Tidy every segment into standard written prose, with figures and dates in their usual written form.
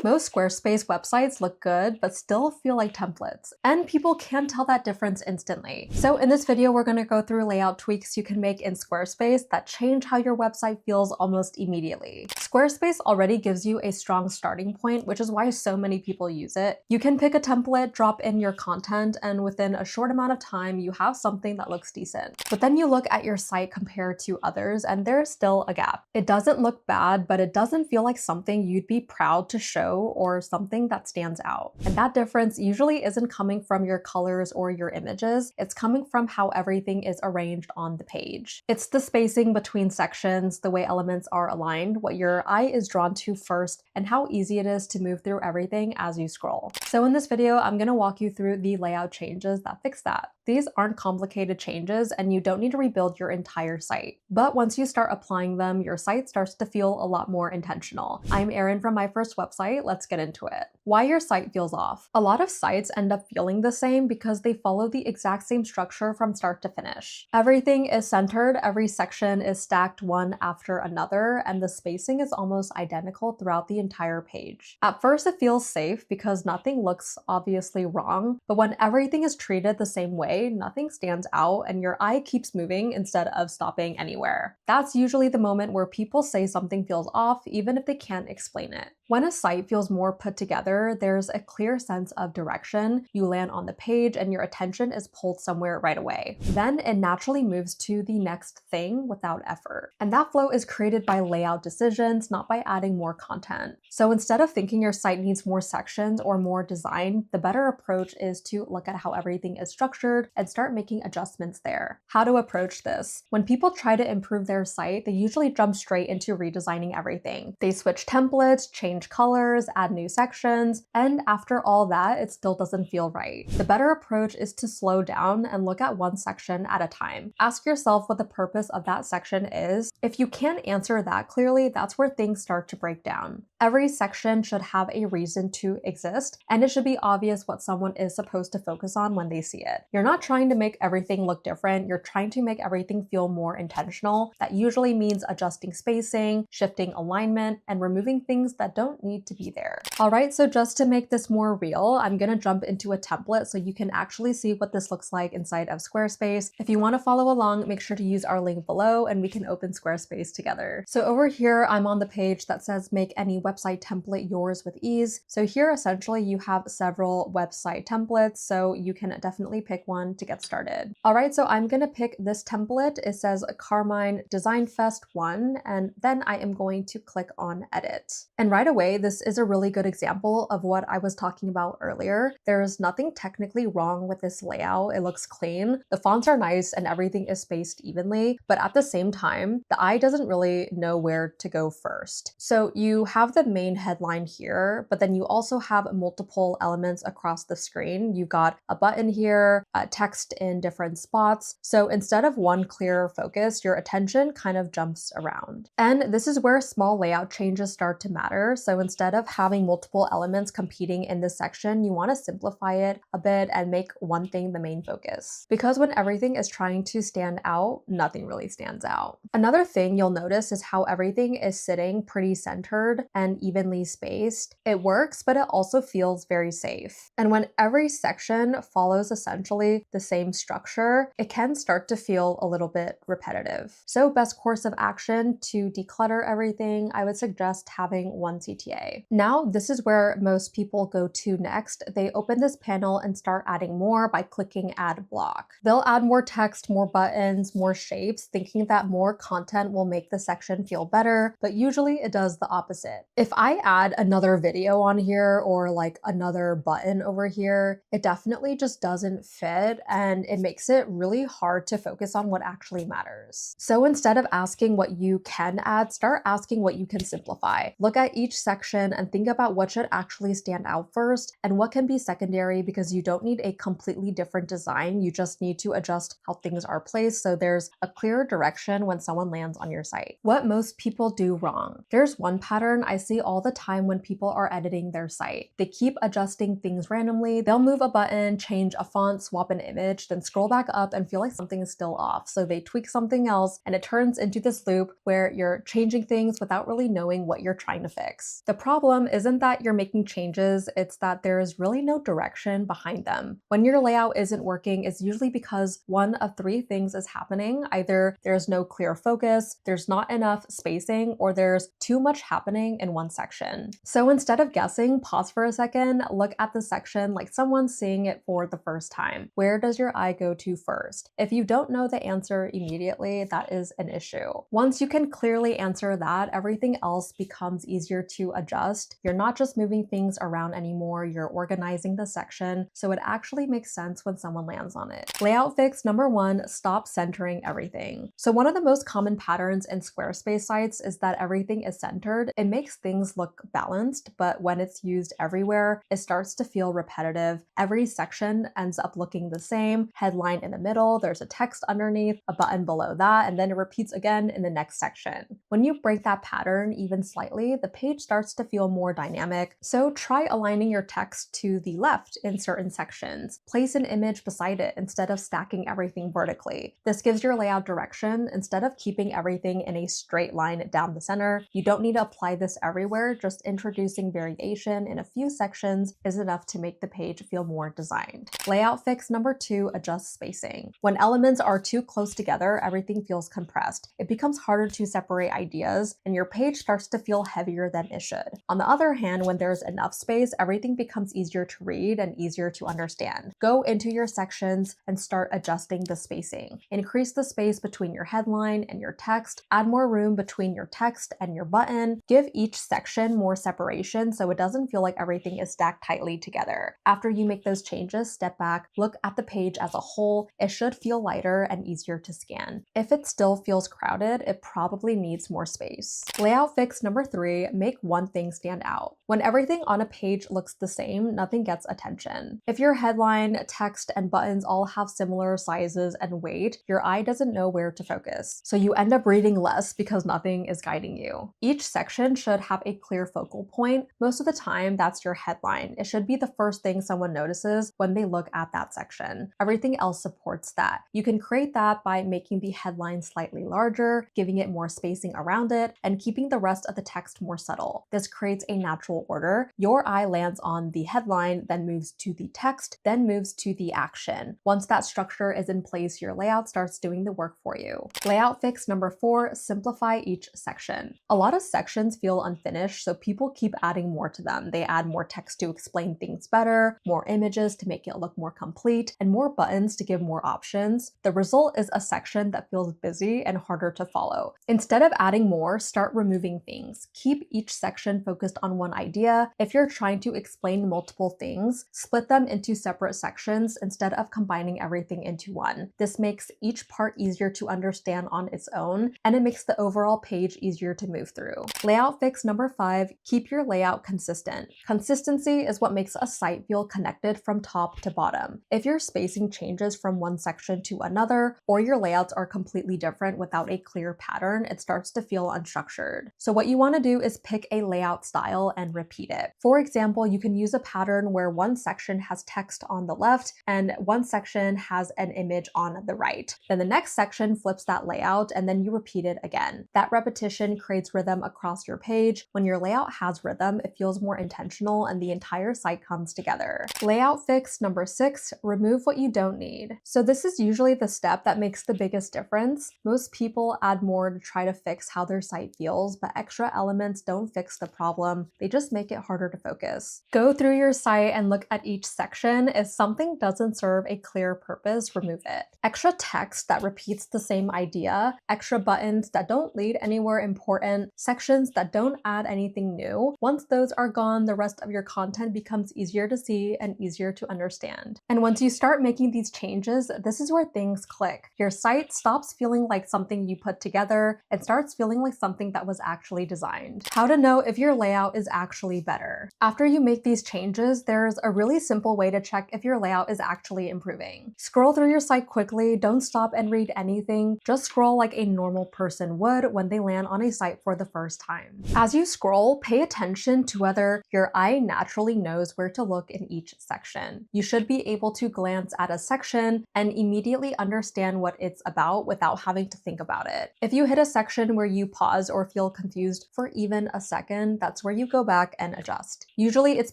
Most Squarespace websites look good, but still feel like templates, and people can tell that difference instantly. So in this video, we're going to go through layout tweaks you can make in Squarespace that change how your website feels almost immediately. Squarespace already gives you a strong starting point, which is why so many people use it. You can pick a template, drop in your content, and within a short amount of time, you have something that looks decent. But then you look at your site compared to others, and there's still a gap. It doesn't look bad, but it doesn't feel like something you'd be proud to show or something that stands out. And that difference usually isn't coming from your colors or your images. It's coming from how everything is arranged on the page. It's the spacing between sections, the way elements are aligned, what your eye is drawn to first, and how easy it is to move through everything as you scroll. So in this video, I'm going to walk you through the layout changes that fix that. These aren't complicated changes, and you don't need to rebuild your entire site. But once you start applying them, your site starts to feel a lot more intentional. I'm Erin from My First Website. Let's get into it. Why your site feels off. A lot of sites end up feeling the same because they follow the exact same structure from start to finish. Everything is centered, every section is stacked one after another, and the spacing is almost identical throughout the entire page. At first, it feels safe because nothing looks obviously wrong, but when everything is treated the same way, nothing stands out and your eye keeps moving instead of stopping anywhere. That's usually the moment where people say something feels off, even if they can't explain it. When a site feels more put together, there's a clear sense of direction. You land on the page and your attention is pulled somewhere right away. Then it naturally moves to the next thing without effort. And that flow is created by layout decisions, not by adding more content. So instead of thinking your site needs more sections or more design, the better approach is to look at how everything is structured and start making adjustments there. How to approach this? When people try to improve their site, they usually jump straight into redesigning everything. They switch templates, change colors, add new sections, and after all that, it still doesn't feel right. The better approach is to slow down and look at one section at a time. Ask yourself what the purpose of that section is. If you can't answer that clearly, that's where things start to break down. Every section should have a reason to exist, and it should be obvious what someone is supposed to focus on when they see it. You're not trying to make everything look different, you're trying to make everything feel more intentional. That usually means adjusting spacing, shifting alignment, and removing things that don't need to be there. All right, so just to make this more real, I'm gonna jump into a template so you can actually see what this looks like inside of Squarespace. If you wanna follow along, make sure to use our link below and we can open Squarespace together. So over here, I'm on the page that says make any website template yours with ease. So here, essentially, you have several website templates, so you can definitely pick one to get started. All right, so I'm gonna pick this template. It says Carmine Design Fest 1, and then I am going to click on edit. And right away, this is a really good example of what I was talking about earlier. There's nothing technically wrong with this layout. It looks clean. The fonts are nice and everything is spaced evenly, but at the same time, the eye doesn't really know where to go first. So you have the main headline here, but then you also have multiple elements across the screen. You've got a button here, text in different spots. So instead of one clear focus, your attention kind of jumps around. And this is where small layout changes start to matter. So instead of having multiple elements competing in this section, you want to simplify it a bit and make one thing the main focus. Because when everything is trying to stand out, nothing really stands out. Another thing you'll notice is how everything is sitting pretty centered and evenly spaced. It works, but it also feels very safe. And when every section follows essentially the same structure, it can start to feel a little bit repetitive. So best course of action to declutter everything, I would suggest having one CTA. Now, this is where most people go to next. They open this panel and start adding more by clicking add block. They'll add more text, more buttons, more shapes, thinking that more content will make the section feel better, but usually it does the opposite. If I add another video on here or like another button over here, it definitely just doesn't fit and it makes it really hard to focus on what actually matters. So instead of asking what you can add, start asking what you can simplify. Look at each section and think about what should actually stand out first and what can be secondary, because you don't need a completely different design. You just need to adjust how things are placed so there's a clear direction when someone lands on your site. What most people do wrong. There's one pattern I see all the time when people are editing their site. They keep adjusting things randomly. They'll move a button, change a font, swap an image, then scroll back up and feel like something is still off. So they tweak something else and it turns into this loop where you're changing things without really knowing what you're trying to fix. The problem isn't that you're making changes, it's that there is really no direction behind them. When your layout isn't working, it's usually because one of three things is happening. Either there's no clear focus, there's not enough spacing, or there's too much happening in one section. So instead of guessing, pause for a second, look at the section like someone's seeing it for the first time. Where does your eye go to first? If you don't know the answer immediately, that is an issue. Once you can clearly answer that, everything else becomes easier to adjust. You're not just moving things around anymore, you're organizing the section, so it actually makes sense when someone lands on it. Layout fix number 1, stop centering everything. So one of the most common patterns in Squarespace sites is that everything is centered. It makes things look balanced, but when it's used everywhere, it starts to feel repetitive. Every section ends up looking the same, headline in the middle, there's a text underneath, a button below that, and then it repeats again in the next section. When you break that pattern even slightly, the page starts to feel more dynamic. So try aligning your text to the left in certain sections. Place an image beside it instead of stacking everything vertically. This gives your layout direction instead of keeping everything in a straight line down the center. You don't need to apply this everywhere, just introducing variation in a few sections is enough to make the page feel more designed. Layout fix number 2, adjust spacing. When elements are too close together, everything feels compressed. It becomes harder to separate ideas, and your page starts to feel heavier than it should. On the other hand, when there's enough space, everything becomes easier to read and easier to understand. Go into your sections and start adjusting the spacing. Increase the space between your headline and your text, add more room between your text and your button, give each section more separation so it doesn't feel like everything is stacked tightly together. After you make those changes, step back, look at the page as a whole. It should feel lighter and easier to scan. If it still feels crowded, it probably needs more space. Layout fix number 3, make one thing stand out. When everything on a page looks the same, nothing gets attention. If your headline, text, and buttons all have similar sizes and weight, your eye doesn't know where to focus. So you end up reading less because nothing is guiding you. Each section should have a clear focal point. Most of the time, that's your headline. It should be the first thing someone notices when they look at that section. Everything else supports that. You can create that by making the headline slightly larger, giving it more spacing around it, and keeping the rest of the text more subtle. This creates a natural order. Your eye lands on the headline, then moves to the text, then moves to the action. Once that structure is in place, your layout starts doing the work for you. Layout fix number 4, simplify each section. A lot of sections feel unfinished, so people keep adding more to them. They add more text to explain things better, more images to make it look more complete, and more buttons to give more options. The result is a section that feels busy and harder to follow. Instead of adding more, start removing things. Keep each section focused on one idea. If you're trying to explain multiple things, split them into separate sections instead of combining everything into one. This makes each part easier to understand on its own, and it makes the overall page easier to move through. Layout fix number 5, keep your layout consistent. Consistency is what makes a site feel connected from top to bottom. If your spacing changes from one section to another, or your layouts are completely different without a clear pattern, it starts to feel unstructured. So what you want to do is pick a layout style and repeat it. For example, you can use a pattern where one section has text on the left and one section has an image on the right. Then the next section flips that layout and then you repeat it again. That repetition creates rhythm across your page. When your layout has rhythm, it feels more intentional and the entire site comes together. Layout fix number 6, remove what you don't need. So this is usually the step that makes the biggest difference. Most people add more to try to fix how their site feels, but extra elements don't fix the problem. They just make it harder to focus. Go through your site and look at each section. If something doesn't serve a clear purpose, remove it. Extra text that repeats the same idea, extra buttons that don't lead anywhere important, sections that don't add anything new. Once those are gone, the rest of your content becomes easier to see and easier to understand. And once you start making these changes, this is where things click. Your site stops feeling like something you put together and starts feeling like something that was actually designed. How to know if your layout is actually better. After you make these changes, there's a really simple way to check if your layout is actually improving. Scroll through your site quickly, don't stop and read anything, just scroll like a normal person would when they land on a site for the first time. As As you scroll, pay attention to whether your eye naturally knows where to look in each section. You should be able to glance at a section and immediately understand what it's about without having to think about it. If you hit a section where you pause or feel confused for even a second, that's where you go back and adjust. Usually it's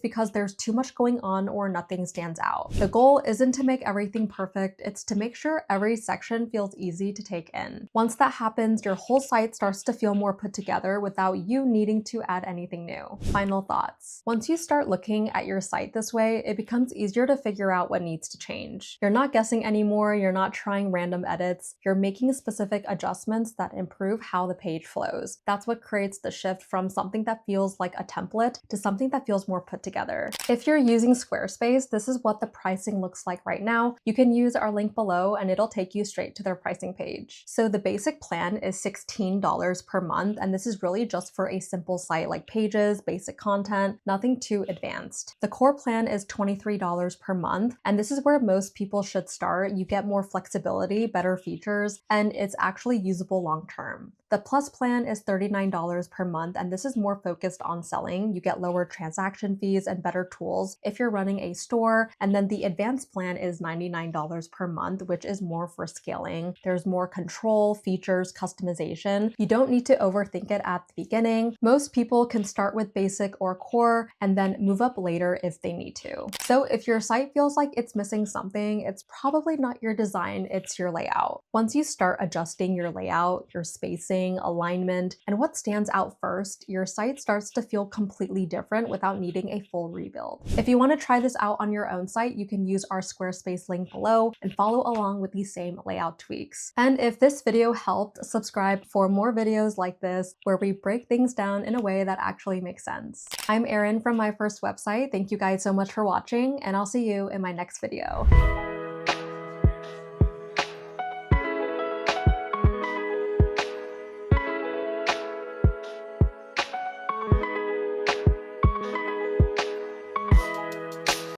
because there's too much going on or nothing stands out. The goal isn't to make everything perfect, it's to make sure every section feels easy to take in. Once that happens, your whole site starts to feel more put together without you needing to add anything new. Final thoughts. Once you start looking at your site this way, it becomes easier to figure out what needs to change. You're not guessing anymore, you're not trying random edits, you're making specific adjustments that improve how the page flows. That's what creates the shift from something that feels like a template to something that feels more put together. If you're using Squarespace, this is what the pricing looks like right now. You can use our link below and it'll take you straight to their pricing page. So the basic plan is $16 per month, and this is really just for a simple site like pages, basic content, nothing too advanced. The core plan is $23 per month, and this is where most people should start. You get more flexibility, better features, and it's actually usable long term. The Plus plan is $39 per month, and this is more focused on selling. You get lower transaction fees and better tools if you're running a store. And then the Advanced plan is $99 per month, which is more for scaling. There's more control, features, customization. You don't need to overthink it at the beginning. Most people can start with basic or core and then move up later if they need to. So if your site feels like it's missing something, it's probably not your design, it's your layout. Once you start adjusting your layout, your spacing, alignment, and what stands out first, your site starts to feel completely different without needing a full rebuild. If you want to try this out on your own site, you can use our Squarespace link below and follow along with these same layout tweaks. And if this video helped, subscribe for more videos like this where we break things down in a way that actually makes sense. I'm Erin from My First Website. Thank you guys so much for watching, and I'll see you in my next video.